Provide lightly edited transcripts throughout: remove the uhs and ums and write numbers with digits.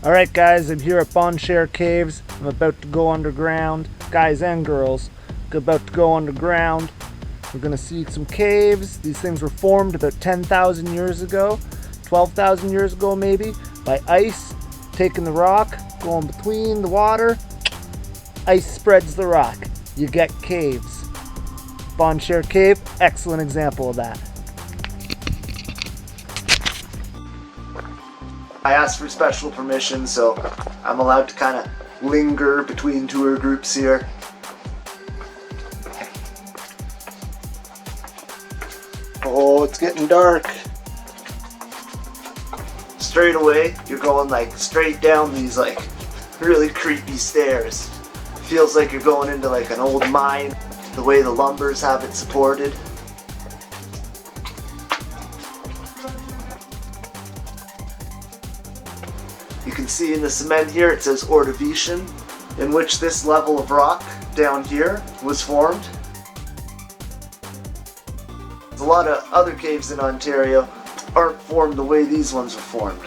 Alright guys, I'm here at Bonnechere Caves. I'm about to go underground. Guys and girls, about to go underground. We're gonna see some caves. These things were formed about 10,000 years ago, 12,000 years ago maybe, by ice taking the rock, going between the water. Ice spreads the rock. You get caves. Bonnechere Cave, excellent example of that. I asked for special permission, so I'm allowed to kind of linger between tour groups here. Oh, it's getting dark. Straight away, you're going like straight down these like really creepy stairs. Feels like you're going into like an old mine, the way the lumbers have it supported. You can see in the cement here it says Ordovician, in which this level of rock down here was formed. A lot of other caves in Ontario aren't formed the way these ones are formed.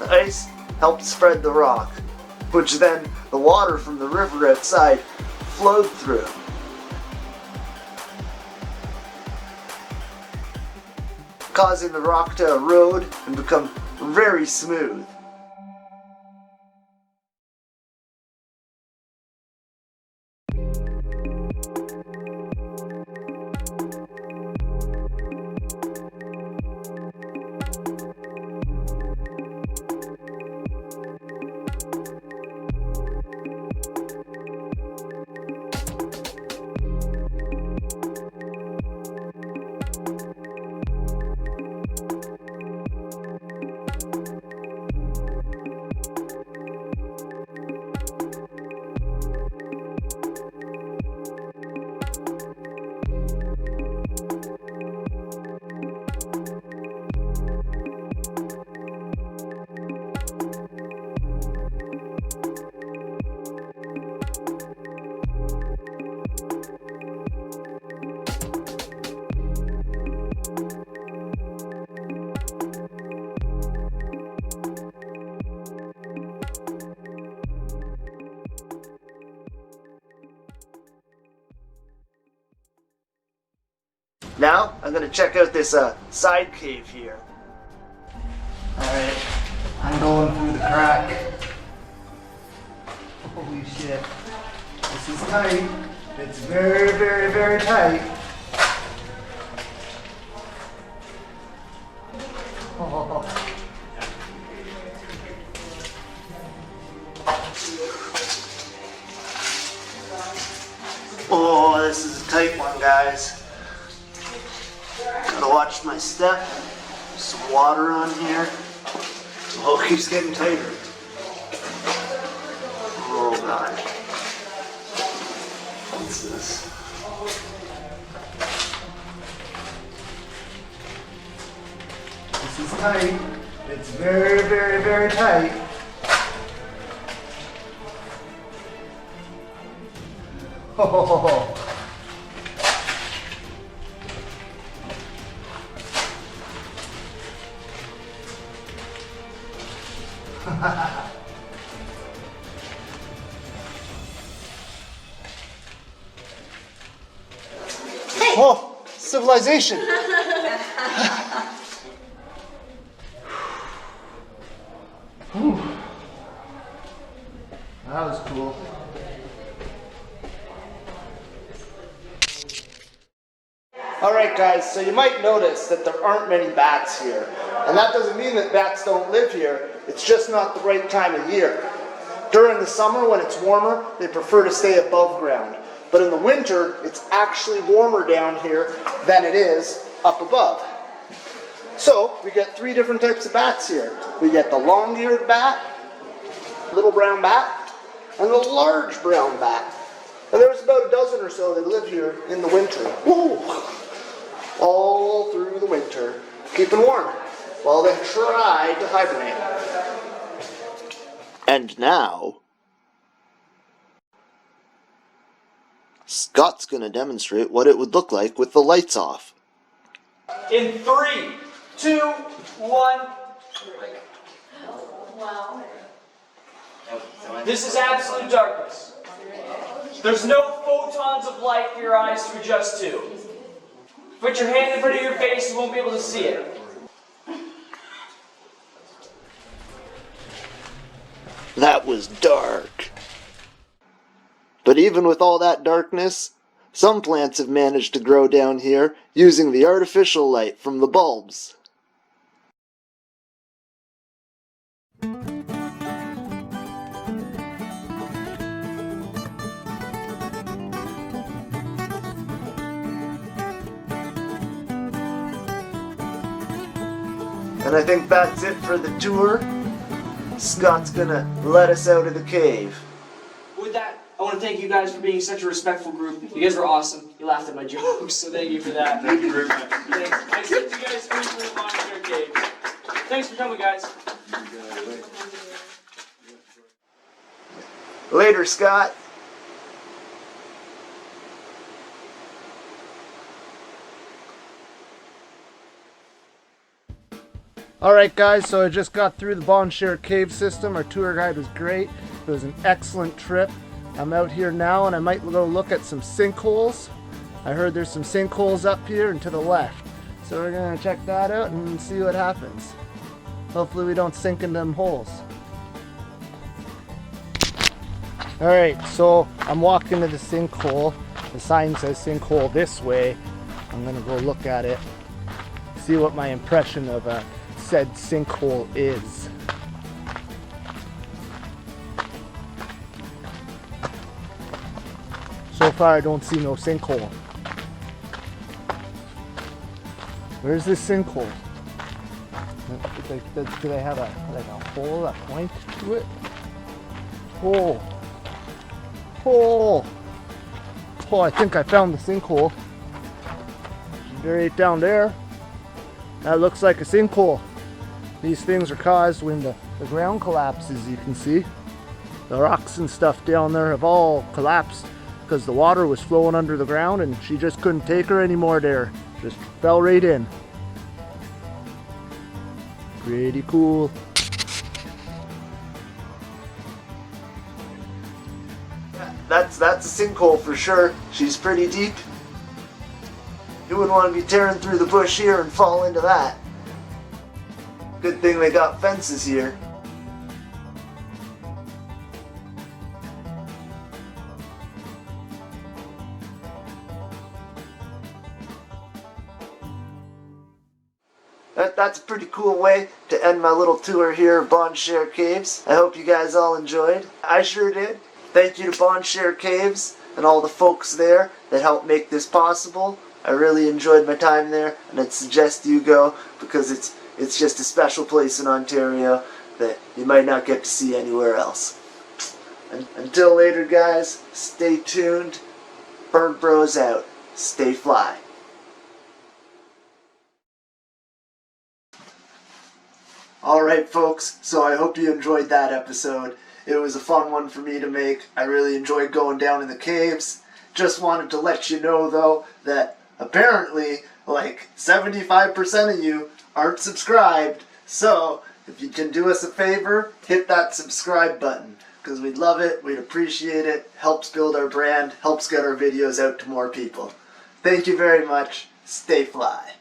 The ice helped spread the rock, which then the water from the river outside flowed through. Causing the rock to erode and become very smooth. Now, I'm gonna check out this side cave here. Alright, I'm going through the crack. Holy shit. This is tight. It's very, very, very tight. Oh. Oh, this is a tight one, guys. Gotta watch my step. Some water on here. Oh, it keeps getting tighter. Oh god. What's this? This is tight. It's very, very, very tight. Oh. Oh, civilization. That was cool. Alright guys, so you might notice that there aren't many bats here. And that doesn't mean that bats don't live here, it's just not the right time of year. During the summer when it's warmer, they prefer to stay above ground. But in the winter, it's actually warmer down here than it is up above. So, we get three different types of bats here. We get the long-eared bat, little brown bat, and the large brown bat. And there's about a dozen or so that live here in the winter. Woo! All through the winter, keeping warm, while they try to hibernate. And now, Scott's going to demonstrate what it would look like with the lights off. In 3, 2, 1, This is absolute darkness. There's no photons of light for your eyes to adjust to. Put your hand in front of your face, you won't be able to see it. That was dark. But even with all that darkness, some plants have managed to grow down here using the artificial light from the bulbs. And I think that's it for the tour. Scott's gonna let us out of the cave. With that, I want to thank you guys for being such a respectful group. You guys were awesome. You laughed at my jokes, so thank you for that. Thank you very much. Thanks. I sent you guys free for the Bonnechere Caves. Thanks for coming, guys. Later, Scott. Alright guys, so I just got through the Bonnechere Cave system. Our tour guide was great. It was an excellent trip. I'm out here now and I might go look at some sinkholes. I heard there's some sinkholes up here and to the left. So we're gonna check that out and see what happens. Hopefully we don't sink in them holes. Alright, so I'm walking to the sinkhole. The sign says sinkhole this way. I'm gonna go look at it. See what my impression of said sinkhole is. So far I don't see no sinkhole. Where's this sinkhole? Do they have a hole, a point to it? Hole. Hole. Oh, I think I found the sinkhole. Right down there. That looks like a sinkhole. These things are caused when the ground collapses, you can see. The rocks and stuff down there have all collapsed because the water was flowing under the ground and she just couldn't take her anymore there. Just fell right in. Pretty cool. That's a sinkhole for sure. She's pretty deep. You wouldn't want to be tearing through the bush here and fall into that. Good thing they got fences here. That's a pretty cool way to end my little tour here of Bonnechere Caves. I hope you guys all enjoyed. I sure did. Thank you to Bonnechere Caves and all the folks there that helped make this possible. I really enjoyed my time there, and I'd suggest you go because it's just a special place in Ontario that you might not get to see anywhere else. And until later, guys, stay tuned. Bird Bros out. Stay fly. Alright folks, so I hope you enjoyed that episode. It was a fun one for me to make. I really enjoyed going down in the caves. Just wanted to let you know though that apparently like 75% of you aren't subscribed. So if you can do us a favor, hit that subscribe button because we'd love it, we'd appreciate it, helps build our brand, helps get our videos out to more people. Thank you very much. Stay fly.